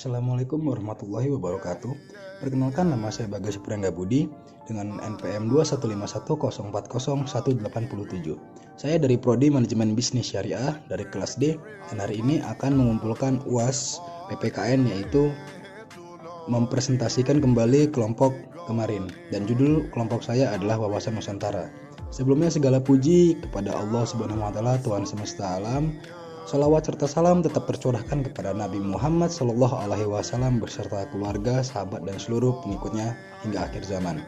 Assalamualaikum warahmatullahi wabarakatuh. Perkenalkan, nama saya Bagas Supriyangga Budi dengan NPM 21510401807. Saya dari Prodi Manajemen Bisnis Syariah dari kelas D, dan hari ini akan mengumpulkan UAS PPKN, yaitu mempresentasikan kembali kelompok kemarin, dan judul kelompok saya adalah Wawasan Nusantara. Sebelumnya segala puji kepada Allah Subhanahu wa taala, Tuhan semesta alam. Salawat serta salam tetap tercurahkan kepada Nabi Muhammad SAW beserta keluarga, sahabat, dan seluruh pengikutnya hingga akhir zaman.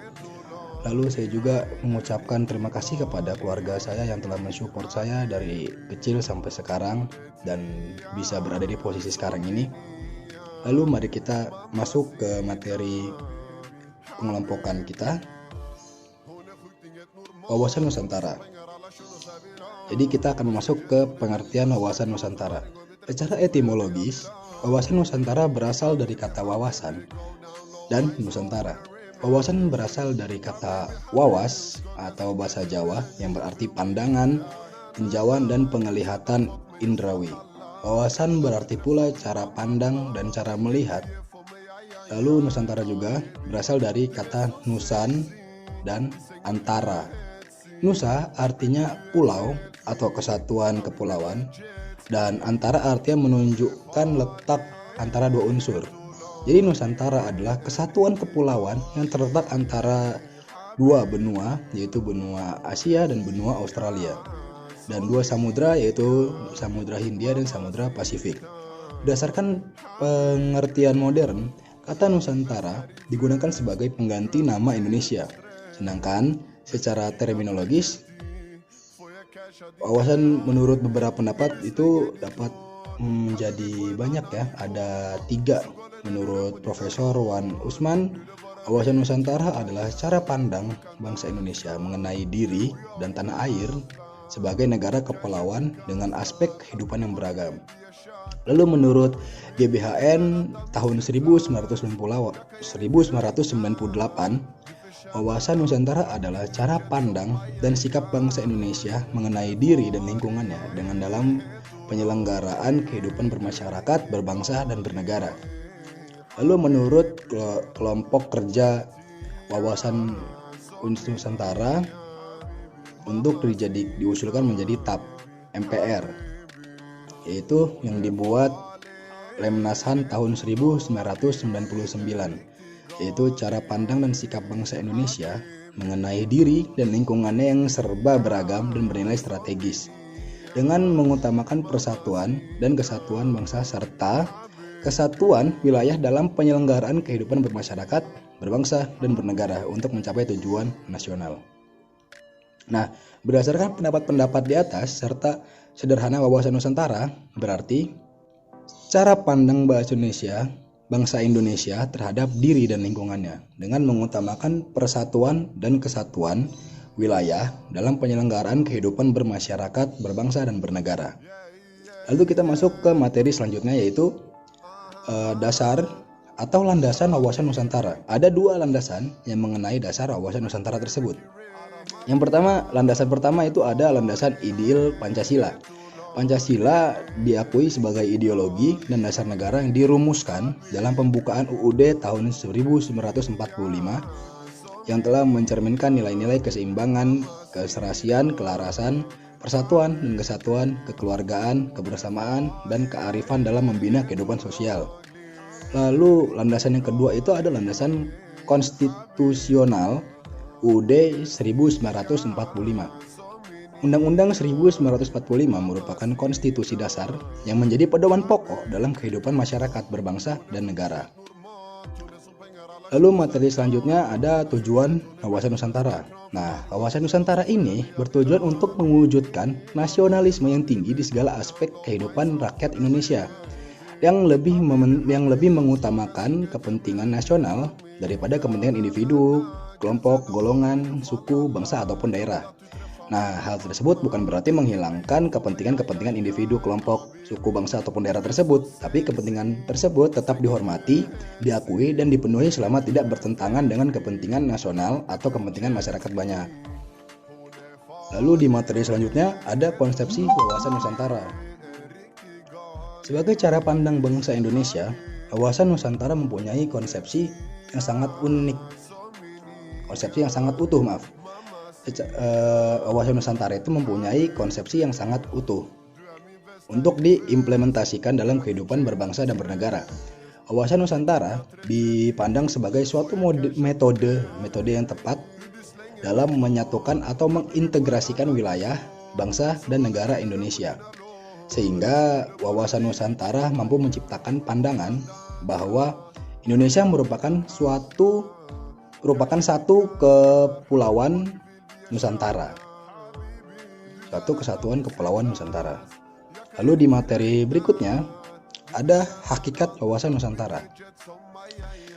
Lalu saya juga mengucapkan terima kasih kepada keluarga saya yang telah mensupport saya dari kecil sampai sekarang dan bisa berada di posisi sekarang ini. Lalu mari kita masuk ke materi pengelompokan kita, Wawasan Nusantara. Jadi kita akan masuk ke pengertian wawasan Nusantara. Secara etimologis, wawasan Nusantara berasal dari kata wawasan dan Nusantara. Wawasan berasal dari kata wawas atau bahasa Jawa yang berarti pandangan, tinjauan, dan penglihatan indrawi. Wawasan berarti pula cara pandang dan cara melihat. Lalu Nusantara juga berasal dari kata nusan dan antara. Nusa artinya pulau atau kesatuan kepulauan, dan antara artinya menunjukkan letak antara dua unsur. Jadi Nusantara adalah kesatuan kepulauan yang terletak antara dua benua, yaitu benua Asia dan benua Australia, dan dua samudra, yaitu Samudra Hindia dan Samudra Pasifik. Berdasarkan pengertian modern, kata Nusantara digunakan sebagai pengganti nama Indonesia. Sedangkan secara terminologis, wawasan menurut beberapa pendapat itu dapat menjadi banyak ya. Ada 3 menurut Profesor Wan Usman. Wawasan Nusantara adalah cara pandang bangsa Indonesia mengenai diri dan tanah air sebagai negara kepulauan dengan aspek kehidupan yang beragam. Lalu menurut GBHN tahun 1998, wawasan Nusantara adalah cara pandang dan sikap bangsa Indonesia mengenai diri dan lingkungannya dengan dalam penyelenggaraan kehidupan bermasyarakat, berbangsa, dan bernegara. Lalu menurut kelompok kerja wawasan Nusantara untuk diusulkan menjadi TAP MPR, yaitu yang dibuat Lemnashan tahun 1999, yaitu cara pandang dan sikap bangsa Indonesia mengenai diri dan lingkungannya yang serba beragam dan bernilai strategis, dengan mengutamakan persatuan dan kesatuan bangsa serta kesatuan wilayah dalam penyelenggaraan kehidupan bermasyarakat, berbangsa, dan bernegara untuk mencapai tujuan nasional. Nah, berdasarkan pendapat-pendapat di atas serta sederhana wawasan Nusantara berarti cara pandang bangsa Indonesia terhadap diri dan lingkungannya dengan mengutamakan persatuan dan kesatuan wilayah dalam penyelenggaraan kehidupan bermasyarakat, berbangsa, dan bernegara. Lalu kita masuk ke materi selanjutnya, yaitu dasar atau landasan wawasan Nusantara. Ada 2 landasan yang mengenai dasar wawasan Nusantara tersebut. Yang pertama, landasan pertama itu ada landasan ideal Pancasila. Pancasila diakui sebagai ideologi dan dasar negara yang dirumuskan dalam pembukaan UUD tahun 1945 yang telah mencerminkan nilai-nilai keseimbangan, keserasian, kelarasan, persatuan dan kesatuan, kekeluargaan, kebersamaan, dan kearifan dalam membina kehidupan sosial. Lalu landasan yang kedua itu ada landasan konstitusional UUD 1945. Undang-Undang 1945 merupakan konstitusi dasar yang menjadi pedoman pokok dalam kehidupan masyarakat, berbangsa, dan negara. Lalu materi selanjutnya ada tujuan wawasan Nusantara. Nah, wawasan Nusantara ini bertujuan untuk mewujudkan nasionalisme yang tinggi di segala aspek kehidupan rakyat Indonesia yang lebih mengutamakan kepentingan nasional daripada kepentingan individu, kelompok, golongan, suku, bangsa, ataupun daerah. Nah, hal tersebut bukan berarti menghilangkan kepentingan individu, kelompok, suku, bangsa, ataupun daerah tersebut, tapi kepentingan tersebut tetap dihormati, diakui, dan dipenuhi selama tidak bertentangan dengan kepentingan nasional atau kepentingan masyarakat banyak. Lalu di materi selanjutnya ada konsepsi wawasan Nusantara. Sebagai cara pandang bangsa Indonesia, wawasan Nusantara mempunyai konsepsi yang sangat unik, konsepsi yang sangat utuh, wawasan Nusantara itu mempunyai konsepsi yang sangat utuh untuk diimplementasikan dalam kehidupan berbangsa dan bernegara. Wawasan Nusantara dipandang sebagai suatu metode yang tepat dalam menyatukan atau mengintegrasikan wilayah, bangsa, dan negara Indonesia. Sehingga wawasan Nusantara mampu menciptakan pandangan bahwa Indonesia merupakan satu kepulauan Nusantara, suatu kesatuan kepulauan Nusantara. Lalu di materi berikutnya ada hakikat wawasan Nusantara.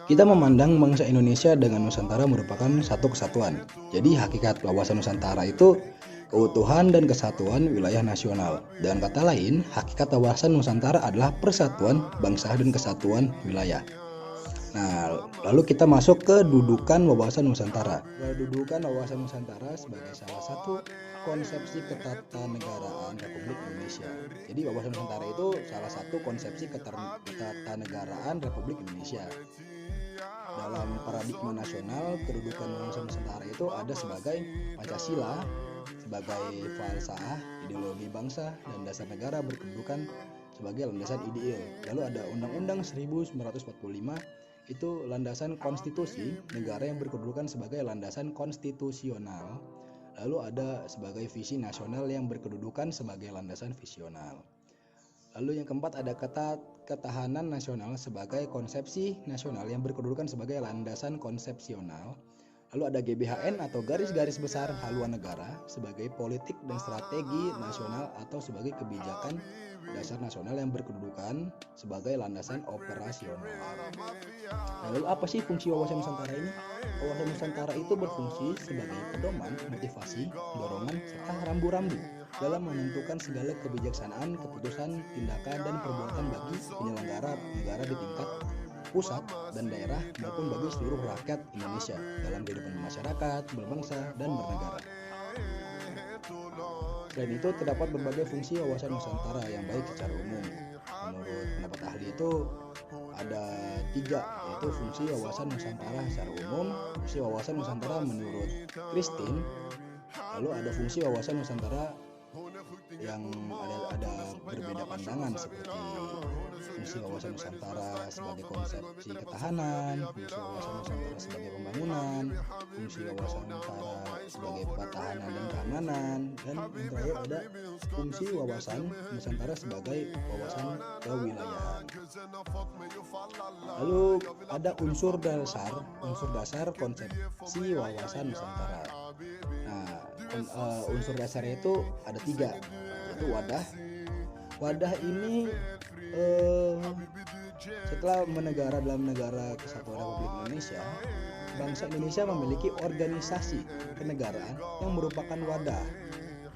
Kita memandang bangsa Indonesia dengan Nusantara merupakan satu kesatuan. Jadi hakikat wawasan Nusantara itu keutuhan dan kesatuan wilayah nasional. Dengan kata lain, hakikat wawasan Nusantara adalah persatuan bangsa dan kesatuan wilayah. Nah, lalu kita masuk ke dudukan wawasan Nusantara. Dudukan wawasan Nusantara sebagai salah satu konsepsi ketatanegaraan Republik Indonesia. Jadi wawasan Nusantara itu salah satu konsepsi ketatanegaraan Republik Indonesia. Dalam paradigma nasional, kedudukan wawasan Nusantara itu ada sebagai Pancasila, sebagai falsafah, ideologi bangsa, dan dasar negara berkedudukan sebagai landasan ideal. Lalu ada Undang-Undang 1945, itu landasan konstitusi negara yang berkedudukan sebagai landasan konstitusional. Lalu ada sebagai visi nasional yang berkedudukan sebagai landasan visional. Lalu yang keempat ada ketahanan nasional sebagai konsepsi nasional yang berkedudukan sebagai landasan konsepsional. Lalu ada GBHN atau garis-garis besar haluan negara sebagai politik dan strategi nasional atau sebagai kebijakan dasar nasional yang berkedudukan sebagai landasan operasional. Lalu apa sih fungsi wawasan Nusantara ini? Wawasan Nusantara itu berfungsi sebagai pedoman, motivasi, dorongan, serta rambu-rambu dalam menentukan segala kebijaksanaan, keputusan, tindakan, dan perbuatan bagi penyelenggara negara di tingkat pusat dan daerah maupun bagi seluruh rakyat Indonesia dalam kehidupan masyarakat, berbangsa, dan bernegara. Selain itu, terdapat berbagai fungsi wawasan Nusantara yang baik secara umum. Menurut pendapat ahli itu ada 3, yaitu fungsi wawasan Nusantara secara umum, fungsi wawasan Nusantara menurut Christine, lalu ada fungsi wawasan Nusantara yang ada berbeda pandangan seperti fungsi wawasan Nusantara sebagai konsepsi ketahanan, fungsi wawasan Nusantara sebagai pembangunan, fungsi wawasan Nusantara sebagai pertahanan dan keamanan, dan yang terakhir ada fungsi wawasan Nusantara sebagai wawasan kewilayahan. Lalu ada unsur dasar konsepsi wawasan Nusantara. Nah, unsur dasarnya itu ada 3, yaitu wadah. Wadah ini setelah menegara dalam negara kesatuan Republik Indonesia, bangsa Indonesia memiliki organisasi kenegaraan yang merupakan wadah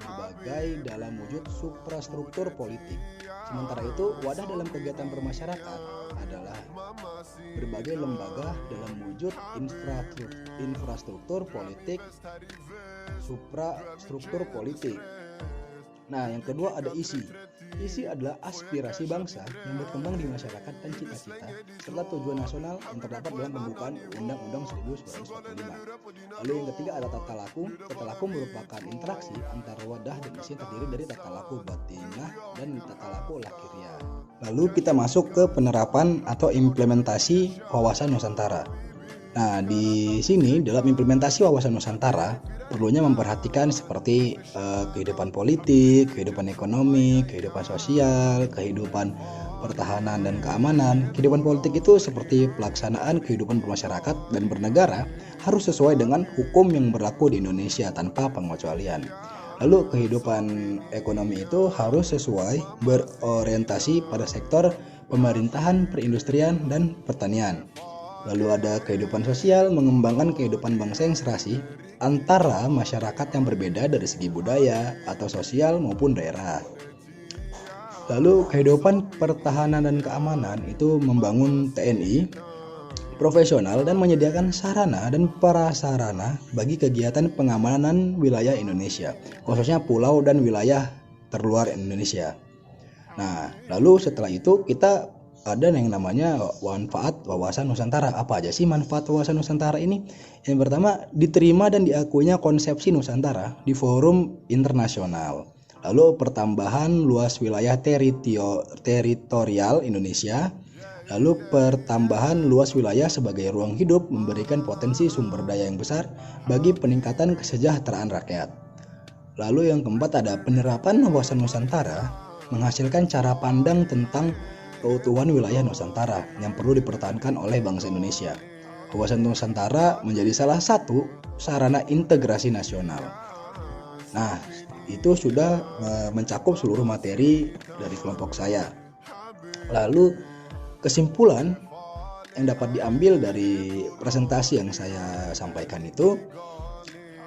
berbagai dalam wujud suprastruktur politik. Sementara itu, wadah dalam kegiatan bermasyarakat adalah berbagai lembaga dalam wujud infrastruktur politik, suprastruktur politik. Nah, yang kedua ada isi. Isi adalah aspirasi bangsa yang berkembang di masyarakat dan cita-cita serta tujuan nasional yang terdapat dalam pembukaan Undang-Undang 1945. Lalu yang ketiga ada tata laku. Tata laku merupakan interaksi antara wadah dan isi yang terdiri dari tata laku batinah dan tata laku lahiriah. Lalu kita masuk ke penerapan atau implementasi wawasan Nusantara. Nah, di sini dalam implementasi wawasan Nusantara perlunya memperhatikan seperti kehidupan politik, kehidupan ekonomi, kehidupan sosial, kehidupan pertahanan dan keamanan. Kehidupan politik itu seperti pelaksanaan kehidupan bermasyarakat dan bernegara harus sesuai dengan hukum yang berlaku di Indonesia tanpa pengecualian. Lalu kehidupan ekonomi itu harus sesuai berorientasi pada sektor pemerintahan, perindustrian, dan pertanian. Lalu ada kehidupan sosial, mengembangkan kehidupan bangsa yang serasi antara masyarakat yang berbeda dari segi budaya atau sosial maupun daerah. Lalu kehidupan pertahanan dan keamanan itu membangun TNI profesional dan menyediakan sarana dan prasarana bagi kegiatan pengamanan wilayah Indonesia, khususnya pulau dan wilayah terluar Indonesia. Nah, lalu setelah itu kita ada yang namanya manfaat wawasan Nusantara. Apa aja sih manfaat wawasan Nusantara ini? Yang pertama, diterima dan diakuinya konsepsi Nusantara di forum internasional. Lalu pertambahan luas wilayah teritorial Indonesia. Lalu pertambahan luas wilayah sebagai ruang hidup memberikan potensi sumber daya yang besar bagi peningkatan kesejahteraan rakyat. Lalu yang keempat ada penerapan wawasan Nusantara menghasilkan cara pandang tentang keutuhan wilayah Nusantara yang perlu dipertahankan oleh bangsa Indonesia. Wawasan Nusantara menjadi salah satu sarana integrasi nasional. Nah, itu sudah mencakup seluruh materi dari kelompok saya. Lalu kesimpulan yang dapat diambil dari presentasi yang saya sampaikan itu,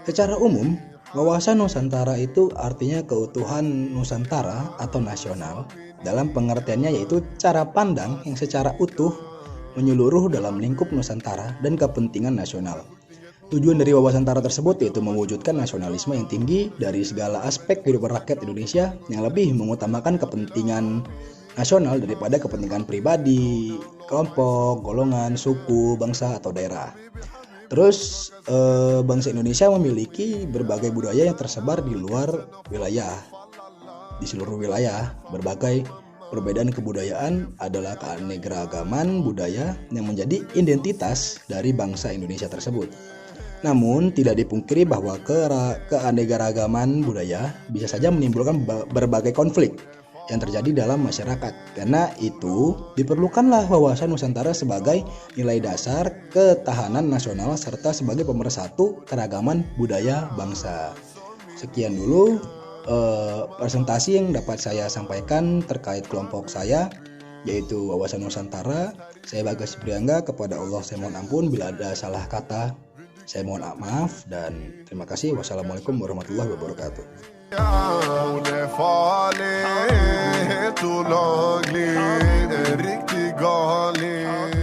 secara umum wawasan Nusantara itu artinya keutuhan Nusantara atau nasional dalam pengertiannya, yaitu cara pandang yang secara utuh menyeluruh dalam lingkup Nusantara dan kepentingan nasional. Tujuan dari wawasan Nusantara tersebut yaitu mewujudkan nasionalisme yang tinggi dari segala aspek kehidupan rakyat Indonesia yang lebih mengutamakan kepentingan nasional daripada kepentingan pribadi, kelompok, golongan, suku, bangsa, atau daerah. Terus bangsa Indonesia memiliki berbagai budaya yang tersebar di luar wilayah, di seluruh wilayah. Berbagai perbedaan kebudayaan adalah keanekaragaman budaya yang menjadi identitas dari bangsa Indonesia tersebut. Namun tidak dipungkiri bahwa keanekaragaman budaya bisa saja menimbulkan berbagai konflik yang terjadi dalam masyarakat. Karena itu diperlukanlah wawasan Nusantara sebagai nilai dasar ketahanan nasional serta sebagai pemersatu keragaman budaya bangsa. Sekian dulu presentasi yang dapat saya sampaikan terkait kelompok saya, yaitu wawasan Nusantara. Saya Bagas Priangga, kepada Allah saya mohon ampun bila ada salah kata. Saya mohon maaf dan terima kasih. Wassalamualaikum warahmatullahi wabarakatuh. Farligt och lagligt, riktigt galet.